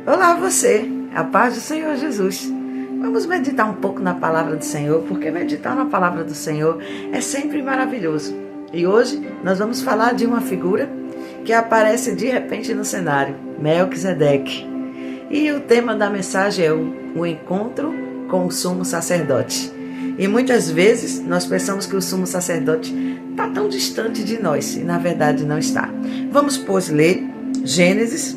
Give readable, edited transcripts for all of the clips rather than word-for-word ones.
Olá você, a paz do Senhor Jesus. Vamos meditar um pouco na palavra do Senhor, porque meditar na palavra do Senhor é sempre maravilhoso. E hoje nós vamos falar de uma figura que aparece de repente no cenário, Melquisedeque. E o tema da mensagem é o encontro com o sumo sacerdote. E muitas vezes nós pensamos que o sumo sacerdote está tão distante de nós, e na verdade não está. Vamos, pois, ler Gênesis,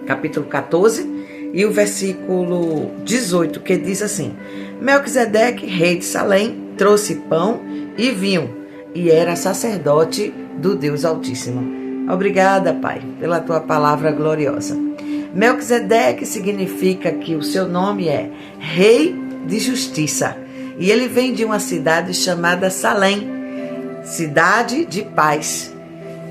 capítulo 14, e o versículo 18, que diz assim: Melquisedeque, rei de Salém, trouxe pão e vinho, e era sacerdote do Deus Altíssimo. Obrigada, Pai, pela tua palavra gloriosa. Melquisedeque significa que o seu nome é Rei de Justiça, e ele vem de uma cidade chamada Salém, cidade de paz,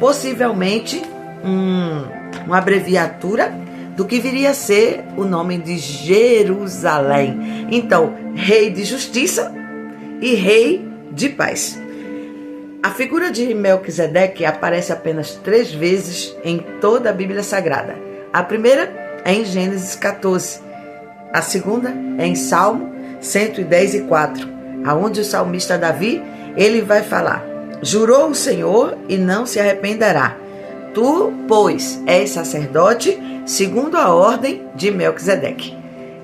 possivelmente uma abreviatura do que viria a ser o nome de Jerusalém. Então, rei de justiça e rei de paz. A figura de Melquisedeque aparece apenas 3 vezes em toda a Bíblia Sagrada. A primeira é em Gênesis 14. A segunda é em Salmo 110:4, aonde o salmista Davi, ele vai falar: jurou o Senhor e não se arrependerá. Tu, pois, és sacerdote segundo a ordem de Melquisedeque.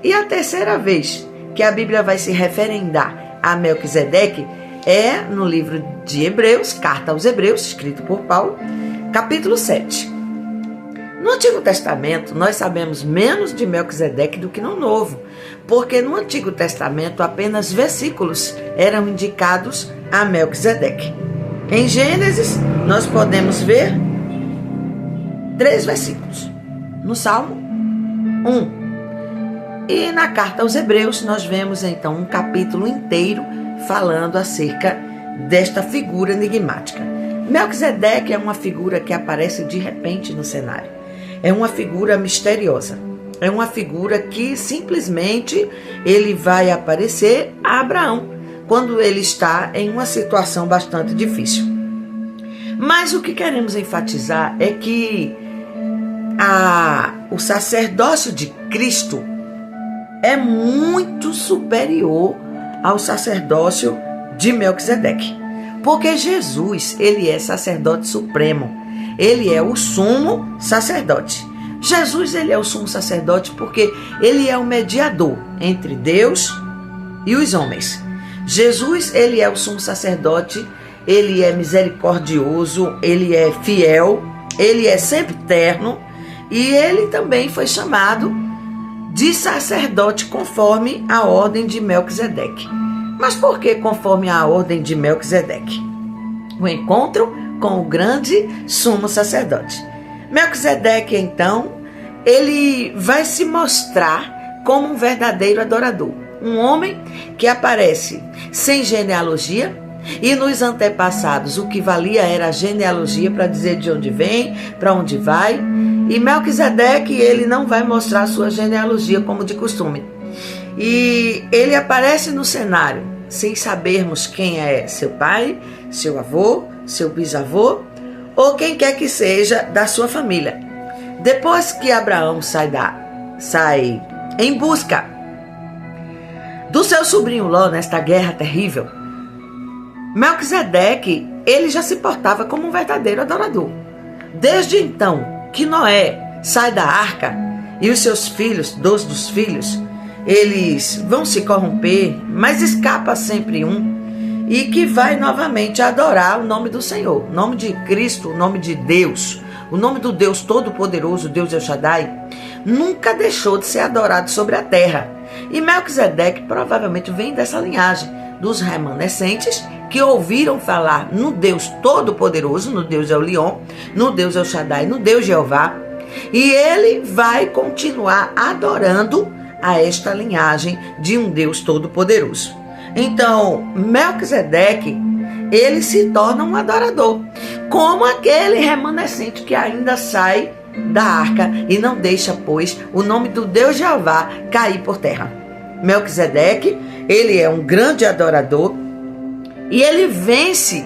E a terceira vez que a Bíblia vai se referendar a Melquisedeque é no livro de Hebreus, carta aos Hebreus, escrito por Paulo, capítulo 7. No Antigo Testamento, nós sabemos menos de Melquisedeque do que no Novo, porque no Antigo Testamento apenas versículos eram indicados a Melquisedeque. Em Gênesis, nós podemos ver 3 versículos. No Salmo 1. E na carta aos Hebreus, nós vemos então um capítulo inteiro falando acerca desta figura enigmática. Melquisedeque é uma figura que aparece de repente no cenário. É uma figura misteriosa. É uma figura que simplesmente ele vai aparecer a Abraão quando ele está em uma situação bastante difícil. Mas o que queremos enfatizar é que o sacerdócio de Cristo é muito superior ao sacerdócio de Melquisedeque. Porque Jesus, ele é sacerdote supremo. Ele é o sumo sacerdote. Jesus, ele é o sumo sacerdote porque ele é o mediador entre Deus e os homens. Jesus, ele é o sumo sacerdote, ele é misericordioso, ele é fiel, ele é sempre terno, e ele também foi chamado de sacerdote conforme a ordem de Melquisedeque. Mas por que conforme a ordem de Melquisedeque? O encontro com o grande sumo sacerdote. Melquisedeque, então, ele vai se mostrar como um verdadeiro adorador. Um homem que aparece sem genealogia, e nos antepassados o que valia era a genealogia para dizer de onde vem, para onde vai. E Melquisedeque, ele não vai mostrar sua genealogia como de costume. E ele aparece no cenário sem sabermos quem é seu pai, seu avô, seu bisavô ou quem quer que seja da sua família. Depois que Abraão sai em busca do seu sobrinho Ló nesta guerra terrível, Melquisedeque, ele já se portava como um verdadeiro adorador. Desde então que Noé sai da arca e os seus filhos, 12 dos filhos, eles vão se corromper, mas escapa sempre um, e que vai novamente adorar o nome do Senhor, o nome de Cristo, o nome de Deus, o nome do Deus Todo-Poderoso, Deus El Shaddai, nunca deixou de ser adorado sobre a terra. E Melquisedeque provavelmente vem dessa linhagem dos remanescentes que ouviram falar no Deus Todo-Poderoso, no Deus Elion, no Deus El Shaddai, no Deus Jeová, e ele vai continuar adorando a esta linhagem de um Deus Todo-Poderoso. Então, Melquisedeque, ele se torna um adorador, como aquele remanescente que ainda sai da arca e não deixa, pois, o nome do Deus Jeová cair por terra. Melquisedeque, ele é um grande adorador e ele vence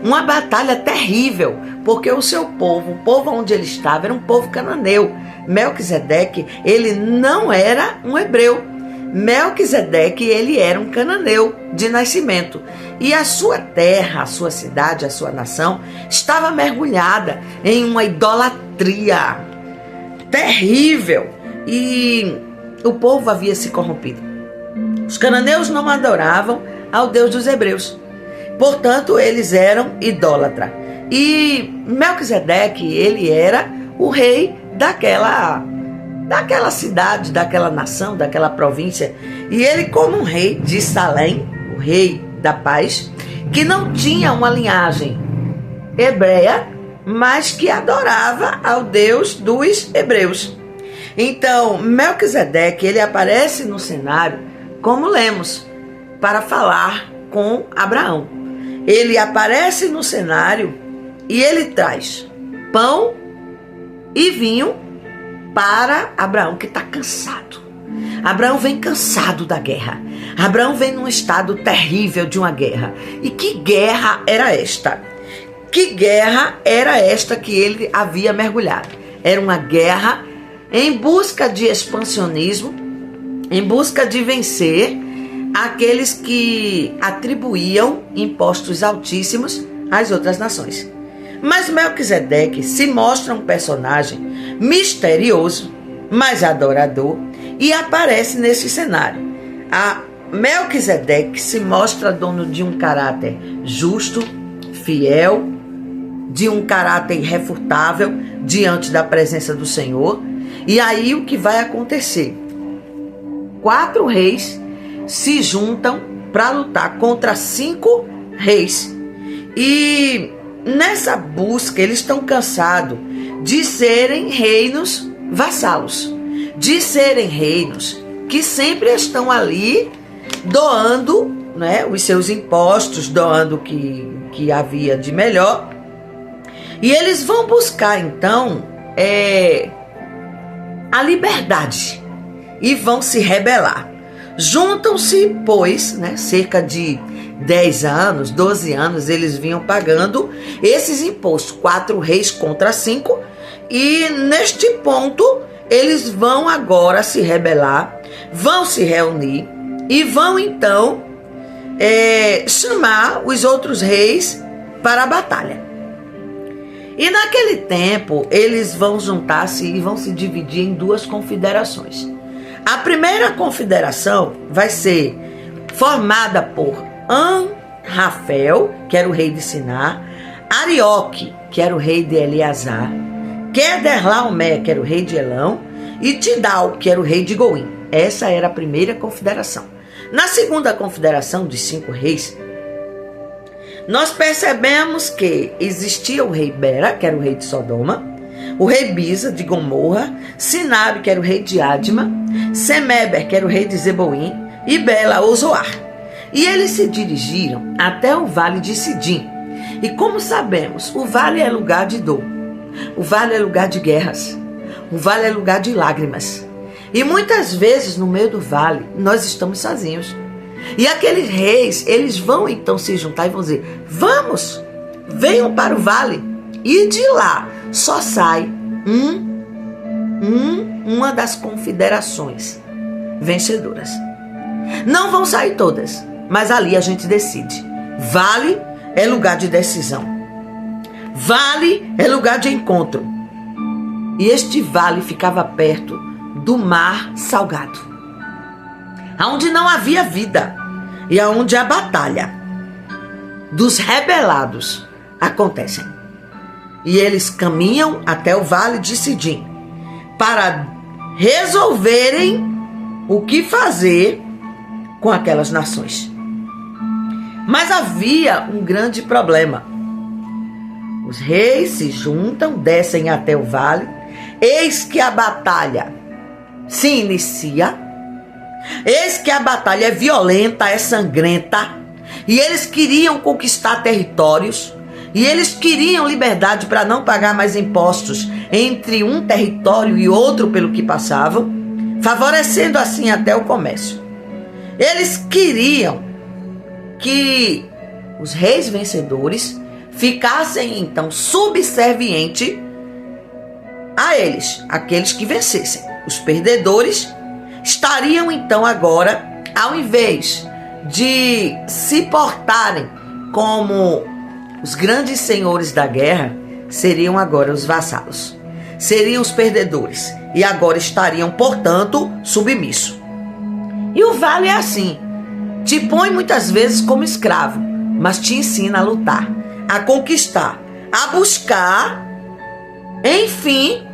uma batalha terrível porque o seu povo, o povo onde ele estava, era um povo cananeu. Melquisedeque, ele não era um hebreu. Melquisedeque, ele era um cananeu de nascimento. E a sua terra, a sua cidade, a sua nação, estava mergulhada em uma idolatria terrível. E o povo havia se corrompido. Os cananeus não adoravam ao Deus dos hebreus. Portanto, eles eram idólatras. E Melquisedeque, ele era o rei daquela cidade, daquela nação, daquela província. E ele, como um rei de Salém, o rei da paz, que não tinha uma linhagem hebreia, mas que adorava ao Deus dos hebreus. Então, Melquisedeque, ele aparece no cenário, como lemos, para falar com Abraão. Ele aparece no cenário e ele traz pão e vinho para Abraão, que está cansado. Abraão vem cansado da guerra. Abraão vem num estado terrível de uma guerra. E que guerra era esta? Que guerra era esta que ele havia mergulhado? Era uma guerra em busca de expansionismo, em busca de vencer aqueles que atribuíam impostos altíssimos às outras nações. Mas Melquisedeque se mostra um personagem misterioso, mas adorador, e aparece nesse cenário. Melquisedeque se mostra dono de um caráter justo, fiel, de um caráter irrefutável diante da presença do Senhor. E aí o que vai acontecer? 4 reis se juntam para lutar contra 5 reis. E nessa busca eles estão cansados de serem reinos vassalos, de serem reinos que sempre estão ali doando, né, os seus impostos, doando o que havia de melhor. E eles vão buscar então a liberdade e vão se rebelar. Juntam-se, pois, né, cerca de 10 anos, 12 anos, eles vinham pagando esses impostos, 4 reis contra 5, e neste ponto eles vão agora se rebelar, vão se reunir e vão então chamar os outros reis para a batalha. E naquele tempo eles vão juntar-se e vão se dividir em 2 confederações. A primeira confederação vai ser formada por Anrafel, que era o rei de Sinar, Arioque, que era o rei de Eleazar, Quederlaomé, que era o rei de Elão, e Tidal, que era o rei de Goim. Essa era a primeira confederação. Na segunda confederação dos 5 reis, nós percebemos que existia o rei Bera, que era o rei de Sodoma, o rei Bisa, de Gomorra, Sinabe, que era o rei de Adma, Semeber, que era o rei de Zeboim, e Bela, ou Zoar. E eles se dirigiram até o vale de Sidim. E como sabemos, o vale é lugar de dor, o vale é lugar de guerras, o vale é lugar de lágrimas. E muitas vezes no meio do vale nós estamos sozinhos. E aqueles reis, eles vão então se juntar e vão dizer: vamos, venham para o vale. E de lá só sai uma das confederações vencedoras. Não vão sair todas, mas ali a gente decide. Vale é lugar de decisão. Vale é lugar de encontro. E este vale ficava perto do mar salgado, aonde não havia vida e aonde a batalha dos rebelados acontecem. E eles caminham até o vale de Sidim para resolverem o que fazer com aquelas nações. Mas havia um grande problema. Os reis se juntam, descem até o vale, eis que a batalha se inicia, eis que a batalha é violenta, é sangrenta, e eles queriam conquistar territórios, e eles queriam liberdade para não pagar mais impostos entre um território e outro pelo que passavam, favorecendo assim até o comércio. Eles queriam que os reis vencedores ficassem então subservientes a eles, aqueles que vencessem. Os perdedores estariam então agora, ao invés de se portarem como os grandes senhores da guerra, seriam agora os vassalos, seriam os perdedores, e agora estariam, portanto, submissos. E o vale é assim, te põe muitas vezes como escravo, mas te ensina a lutar, a conquistar, a buscar, enfim,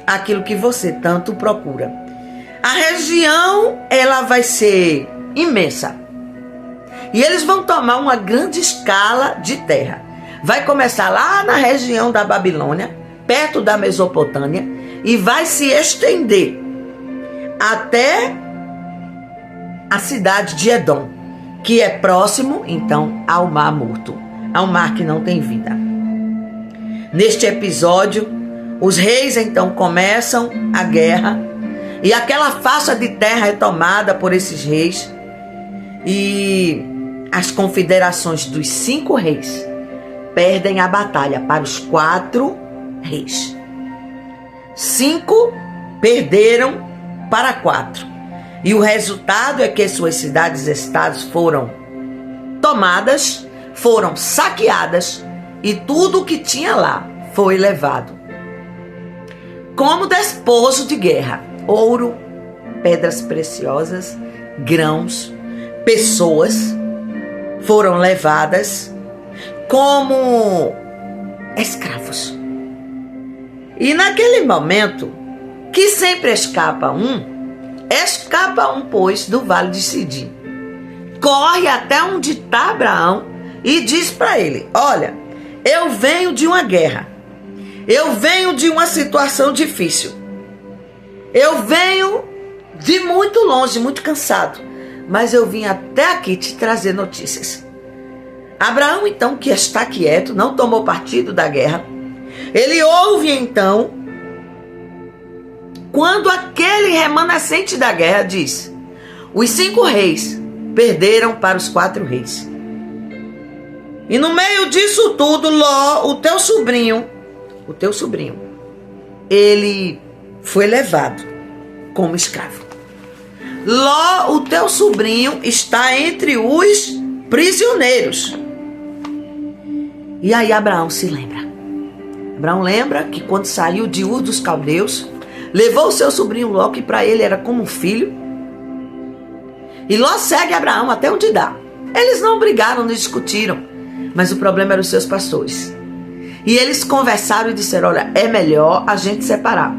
aquilo que você tanto procura. A região, ela vai ser imensa. E eles vão tomar uma grande escala de terra. Vai começar lá na região da Babilônia, perto da Mesopotâmia, e vai se estender até a cidade de Edom, que é próximo, então, ao Mar Morto, ao mar que não tem vida. Neste episódio, os reis, então, começam a guerra, e aquela faixa de terra é tomada por esses reis, e as confederações dos 5 reis perdem a batalha para os 4 reis. 5 perderam para 4. E o resultado é que suas cidades e estados foram tomadas, foram saqueadas, e tudo o que tinha lá foi levado como despojo de guerra. Ouro, pedras preciosas, grãos, pessoas foram levadas como escravos. E naquele momento, que sempre escapa um, pois, do vale de Sidim. Corre até onde está Abraão e diz para ele: olha, eu venho de uma guerra, eu venho de uma situação difícil, eu venho de muito longe, muito cansado, mas eu vim até aqui te trazer notícias. Abraão, então, que está quieto, não tomou partido da guerra, ele ouve então quando aquele remanescente da guerra diz: os 5 reis perderam para os 4 reis. E no meio disso tudo, Ló, o teu sobrinho, ele foi levado como escravo. Ló, o teu sobrinho, está entre os prisioneiros. E aí Abraão se lembra. Abraão lembra que quando saiu de Ur dos Caldeus, levou o seu sobrinho Ló, que para ele era como um filho. E Ló segue Abraão até onde dá. Eles não brigaram, não discutiram, mas o problema eram os seus pastores. E eles conversaram e disseram: olha, é melhor a gente separar,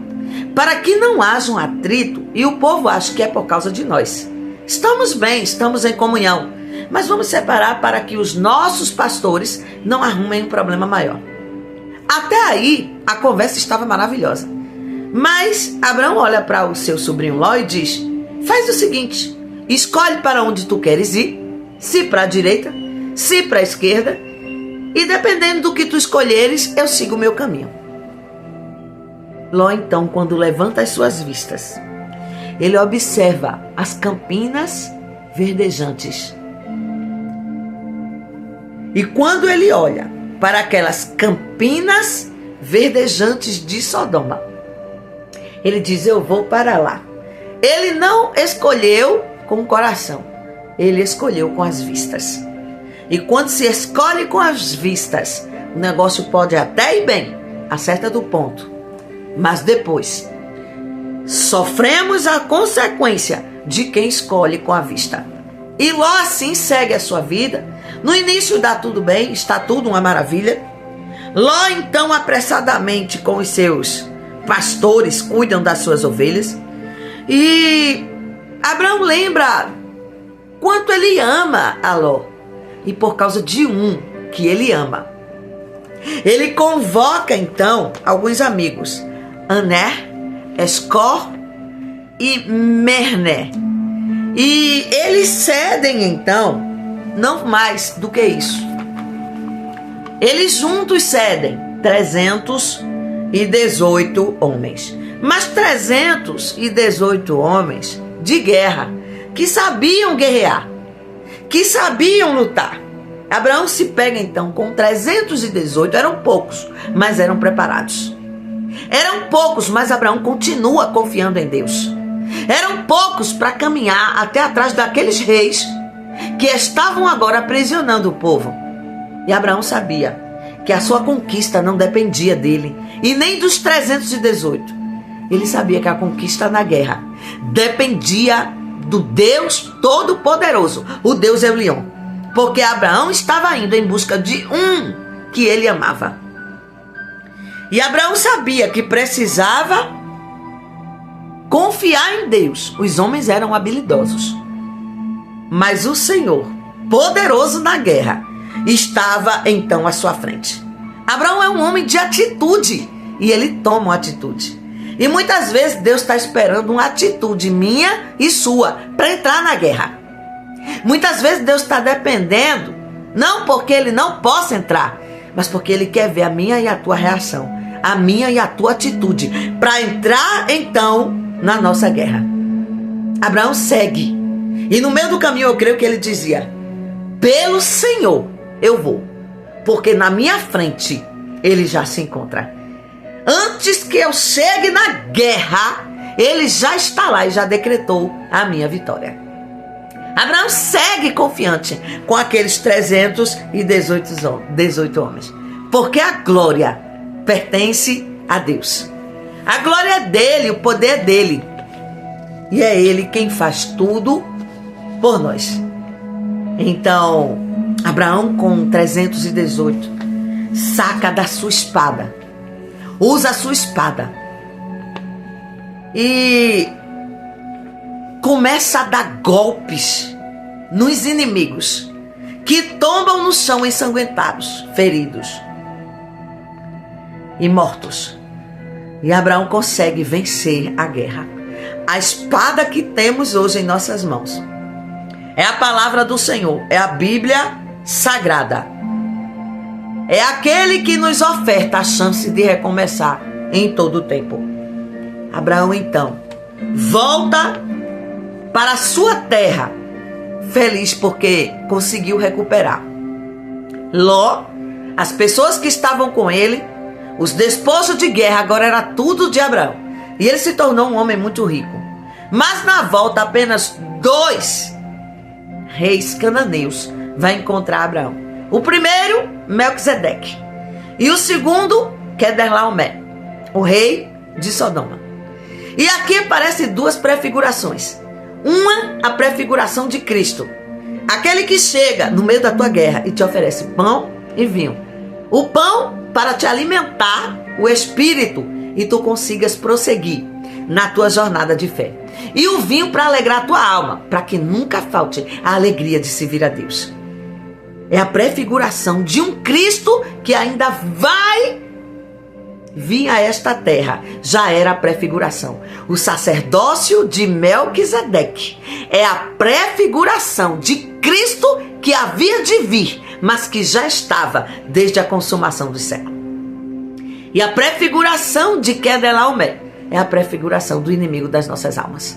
para que não haja um atrito e o povo ache que é por causa de nós. Estamos bem, estamos em comunhão, mas vamos separar para que os nossos pastores não arrumem um problema maior. Até aí, a conversa estava maravilhosa. Mas Abraão olha para o seu sobrinho Ló e diz: faz o seguinte, escolhe para onde tu queres ir, se para a direita, se para a esquerda, e dependendo do que tu escolheres, eu sigo o meu caminho. Ló, então, quando levanta as suas vistas, ele observa as campinas verdejantes. E quando ele olha para aquelas campinas verdejantes de Sodoma, ele diz: eu vou para lá. Ele não escolheu com o coração, ele escolheu com as vistas. E quando se escolhe com as vistas, o negócio pode até ir bem, acerta do ponto, mas depois sofremos a consequência de quem escolhe com a vista. E Ló assim segue a sua vida. No início dá tudo bem, está tudo uma maravilha. Ló então apressadamente com os seus pastores cuidam das suas ovelhas. E Abraão lembra quanto ele ama a Ló. E por causa de um que ele ama, ele convoca então alguns amigos, Aner, Escor e Merné. E eles cedem então, não mais do que isso. Eles juntos cedem 318 homens. Mas 318 homens de guerra, que sabiam guerrear, que sabiam lutar. Abraão se pega então com 318, eram poucos, mas eram preparados. Eram poucos, mas Abraão continua confiando em Deus. Eram poucos para caminhar até atrás daqueles reis que estavam agora aprisionando o povo. E Abraão sabia que a sua conquista não dependia dele e nem dos 318. Ele sabia que a conquista na guerra dependia do Deus Todo-Poderoso, o Deus Elion. Porque Abraão estava indo em busca de um que ele amava. E Abraão sabia que precisava confiar em Deus. Os homens eram habilidosos, mas o Senhor, poderoso na guerra, estava então à sua frente. Abraão é um homem de atitude e ele toma uma atitude. E muitas vezes Deus está esperando uma atitude minha e sua para entrar na guerra. Muitas vezes Deus está dependendo, não porque Ele não possa entrar, mas porque Ele quer ver a minha e a tua reação, a minha e a tua atitude, para entrar então na nossa guerra. Abraão segue, e no meio do caminho eu creio que ele dizia: pelo Senhor eu vou, porque na minha frente Ele já se encontra. Antes que eu chegue na guerra, Ele já está lá e já decretou a minha vitória. Abraão segue confiante com aqueles 318 homens, porque a glória pertence a Deus. A glória é dele, o poder é dele, e é ele quem faz tudo por nós. Então, Abraão, com 318, saca da sua espada, usa a sua espada e começa a dar golpes nos inimigos que tombam no chão ensanguentados, feridos e mortos. E Abraão consegue vencer a guerra. A espada que temos hoje em nossas mãos é a palavra do Senhor, é a Bíblia Sagrada. É aquele que nos oferta a chance de recomeçar em todo o tempo. Abraão então volta para a sua terra, feliz porque conseguiu recuperar Ló, as pessoas que estavam com ele, os despojos de guerra, agora era tudo de Abraão. E ele se tornou um homem muito rico. Mas na volta apenas 2 reis cananeus vai encontrar Abraão. O primeiro, Melquisedeque, e o segundo, Quedorlaomer, o rei de Sodoma. E aqui aparecem 2 prefigurações. Uma, a prefiguração de Cristo, aquele que chega no meio da tua guerra e te oferece pão e vinho. O pão para te alimentar o espírito e tu consigas prosseguir na tua jornada de fé. E o vinho para alegrar a tua alma, para que nunca falte a alegria de servir a Deus. É a prefiguração de um Cristo que ainda vai vir a esta terra. Já era a prefiguração. O sacerdócio de Melquisedeque é a prefiguração de Cristo que havia de vir, mas que já estava desde a consumação do século. E a prefiguração de Quedorlaomer é a prefiguração do inimigo das nossas almas.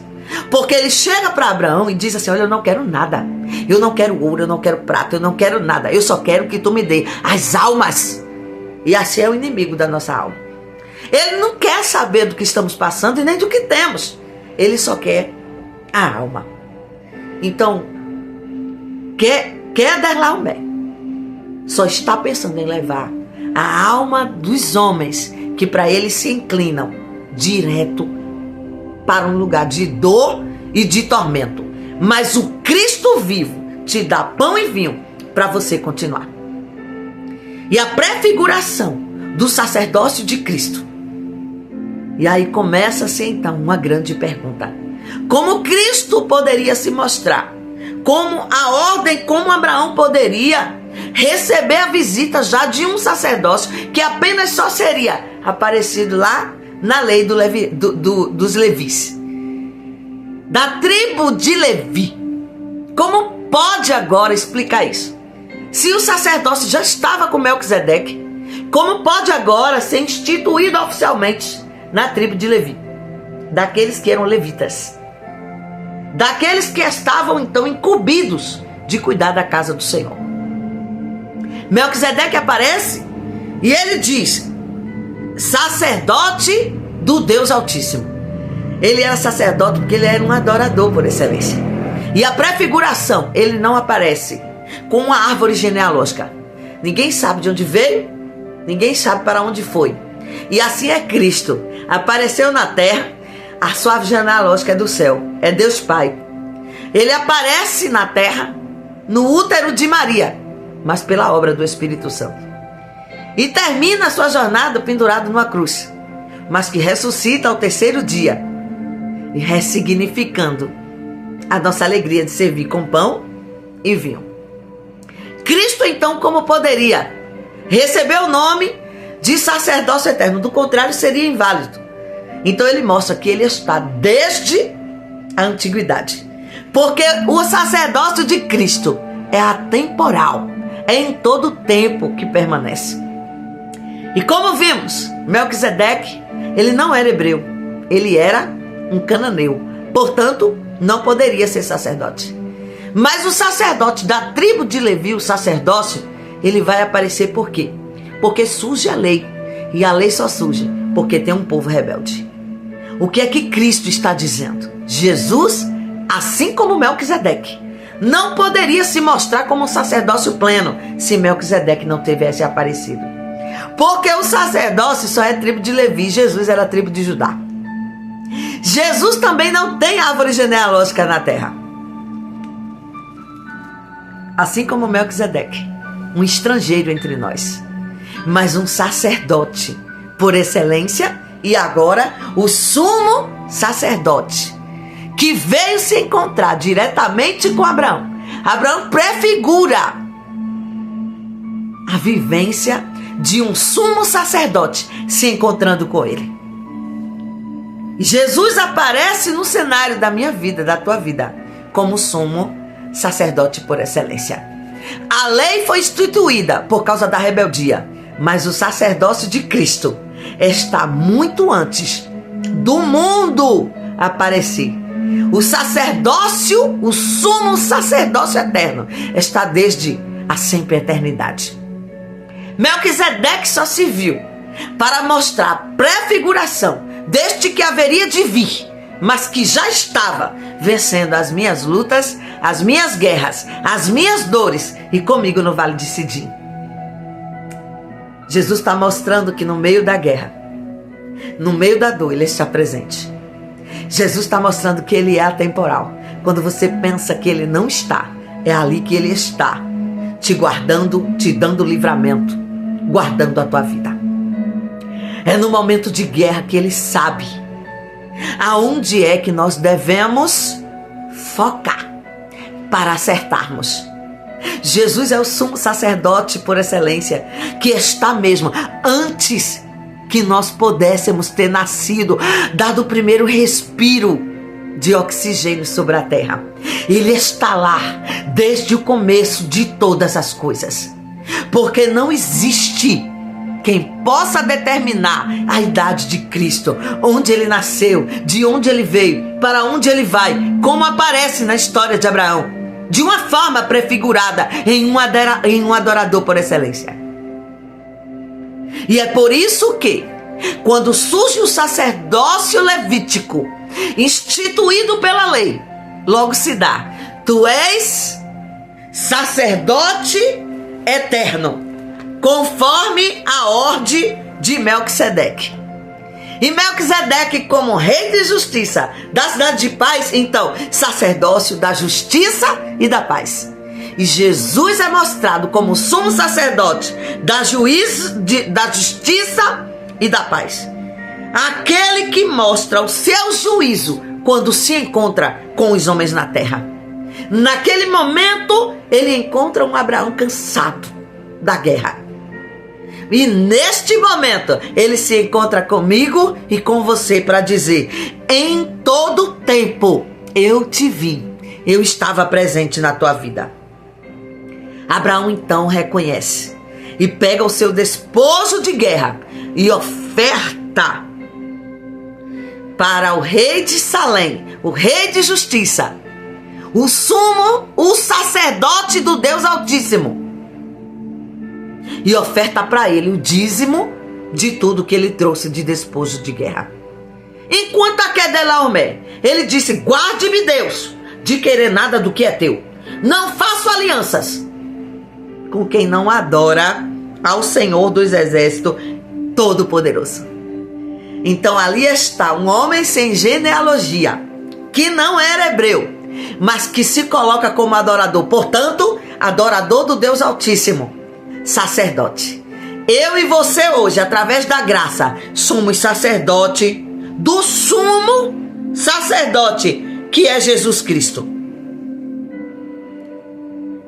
Porque ele chega para Abraão e diz assim: olha, eu não quero nada. Eu não quero ouro, eu não quero prata, eu não quero nada. Eu só quero que tu me dê as almas. E assim é o inimigo da nossa alma. Ele não quer saber do que estamos passando e nem do que temos. Ele só quer a alma. Então, Quedorlaomer só está pensando em levar a alma dos homens que para ele se inclinam direto para um lugar de dor e de tormento. Mas o Cristo vivo te dá pão e vinho para você continuar. E a prefiguração do sacerdócio de Cristo. E aí começa-se então uma grande pergunta: como Cristo poderia se mostrar? Como a ordem, como Abraão poderia receber a visita já de um sacerdócio que apenas só seria aparecido lá na lei dos Levis, da tribo de Levi? Como pode agora explicar isso? Se o sacerdócio já estava com Melquisedeque, como pode agora ser instituído oficialmente na tribo de Levi, daqueles que eram levitas, daqueles que estavam então incumbidos de cuidar da casa do Senhor? Melquisedeque aparece e ele diz: sacerdote do Deus Altíssimo. Ele era sacerdote porque ele era um adorador por excelência. E a prefiguração, ele não aparece com uma árvore genealógica. Ninguém sabe de onde veio, ninguém sabe para onde foi. E assim é Cristo. Apareceu na terra, a sua árvore genealógica é do céu, é Deus Pai. Ele aparece na terra, no útero de Maria, mas pela obra do Espírito Santo. E termina a sua jornada pendurado numa cruz, mas que ressuscita ao terceiro dia, e ressignificando a nossa alegria de servir com pão e vinho. Cristo, então, como poderia receber o nome de sacerdócio eterno? Do contrário, seria inválido. Então ele mostra que ele está desde a antiguidade, porque o sacerdócio de Cristo é atemporal, é em todo o tempo que permanece. E como vimos, Melquisedeque, ele não era hebreu, ele era um cananeu, portanto não poderia ser sacerdote. Mas o sacerdote da tribo de Levi, o sacerdócio, ele vai aparecer por quê? Porque surge a lei, e a lei só surge porque tem um povo rebelde. O que é que Cristo está dizendo? Jesus, assim como Melquisedeque, não poderia se mostrar como um sacerdócio pleno se Melquisedeque não tivesse aparecido. Porque o sacerdócio só é tribo de Levi, Jesus era tribo de Judá. Jesus também não tem árvore genealógica na terra. Assim como Melquisedeque, um estrangeiro entre nós, mas um sacerdote por excelência, e agora o sumo sacerdote, que veio se encontrar diretamente com Abraão. Abraão prefigura a vivência de um sumo sacerdote se encontrando com ele. Jesus aparece no cenário da minha vida, da tua vida, como sumo sacerdote por excelência. A lei foi instituída por causa da rebeldia, mas o sacerdócio de Cristo está muito antes do mundo aparecer. O sacerdócio, o sumo sacerdócio eterno, está desde a sempre eternidade. Melquisedeque só se viu para mostrar a prefiguração deste que haveria de vir, mas que já estava vencendo as minhas lutas, as minhas guerras, as minhas dores, e comigo no Vale de Sidim. Jesus está mostrando que no meio da guerra, no meio da dor, ele está presente. Jesus está mostrando que ele é atemporal. Quando você pensa que ele não está, é ali que ele está, te guardando, te dando livramento, guardando a tua vida. É no momento de guerra que ele sabe aonde é que nós devemos focar para acertarmos. Jesus é o sumo sacerdote por excelência, que está mesmo antes que nós pudéssemos ter nascido, dado o primeiro respiro de oxigênio sobre a terra. Ele está lá desde o começo de todas as coisas, porque não existe quem possa determinar a idade de Cristo, onde ele nasceu, de onde ele veio, para onde ele vai, como aparece na história de Abraão, de uma forma prefigurada em um adorador por excelência. E é por isso que, quando surge o sacerdócio levítico, instituído pela lei, logo se dá: tu és sacerdote eterno, conforme a ordem de Melquisedeque. E Melquisedeque, como rei de justiça da cidade de paz, então, sacerdócio da justiça e da paz. E Jesus é mostrado como sumo sacerdote da justiça e da paz. Aquele que mostra o seu juízo quando se encontra com os homens na terra. Naquele momento, ele encontra um Abraão cansado da guerra. E neste momento, ele se encontra comigo e com você para dizer: em todo tempo eu te vi, eu estava presente na tua vida. Abraão então reconhece e pega o seu despojo de guerra e oferta para o rei de Salém, o rei de justiça, o sumo, o sacerdote do Deus Altíssimo. e oferta para ele o dízimo de tudo que ele trouxe de despojo de guerra. Enquanto a Kedelaomé, ele disse: guarde-me, Deus, de querer nada do que é teu. Não faço alianças com quem não adora ao Senhor dos Exércitos Todo-Poderoso. Então ali está um homem sem genealogia, que não era hebreu, mas que se coloca como adorador, portanto, adorador do Deus Altíssimo, sacerdote. Eu e você hoje, através da graça, somos sacerdote do sumo sacerdote, que é Jesus Cristo.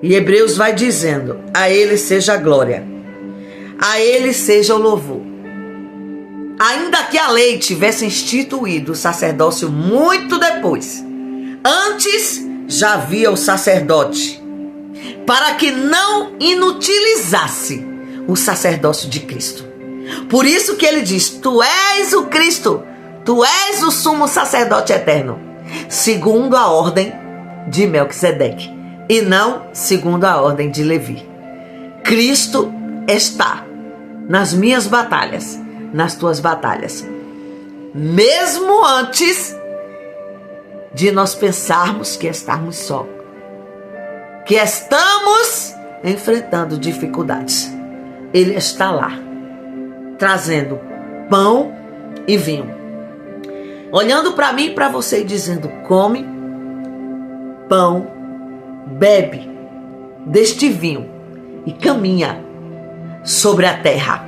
E Hebreus vai dizendo: a ele seja a glória, a ele seja o louvor. Ainda que a lei tivesse instituído o sacerdócio muito depois, antes já havia o sacerdote, para que não inutilizasse o sacerdócio de Cristo. Por isso que ele diz: tu és o Cristo, tu és o sumo sacerdote eterno, segundo a ordem de Melquisedeque, e não segundo a ordem de Levi. Cristo está nas minhas batalhas, nas tuas batalhas, mesmo antes de nós pensarmos que estamos só, que estamos enfrentando dificuldades. Ele está lá, trazendo pão e vinho, olhando para mim e para você e dizendo: come pão, bebe deste vinho e caminha sobre a terra.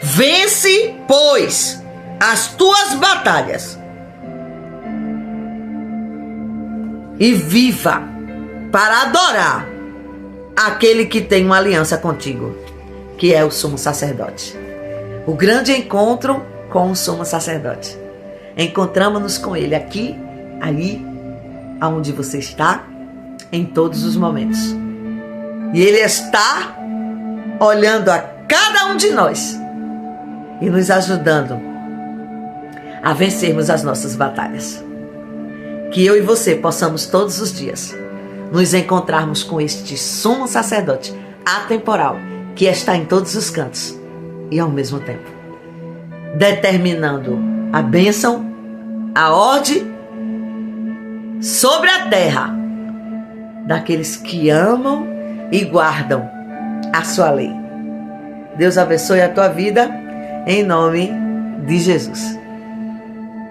Vence, pois, as tuas batalhas e viva para adorar aquele que tem uma aliança contigo, que é o sumo sacerdote. O grande encontro com o sumo sacerdote. Encontramos-nos com ele aqui, aí, aonde você está, em todos os momentos. E ele está olhando a cada um de nós e nos ajudando a vencermos as nossas batalhas. Que eu e você possamos todos os dias nos encontrarmos com este sumo sacerdote atemporal, que está em todos os cantos e ao mesmo tempo determinando a bênção, a ordem sobre a terra daqueles que amam e guardam a sua lei. Deus abençoe a tua vida, em nome de Jesus.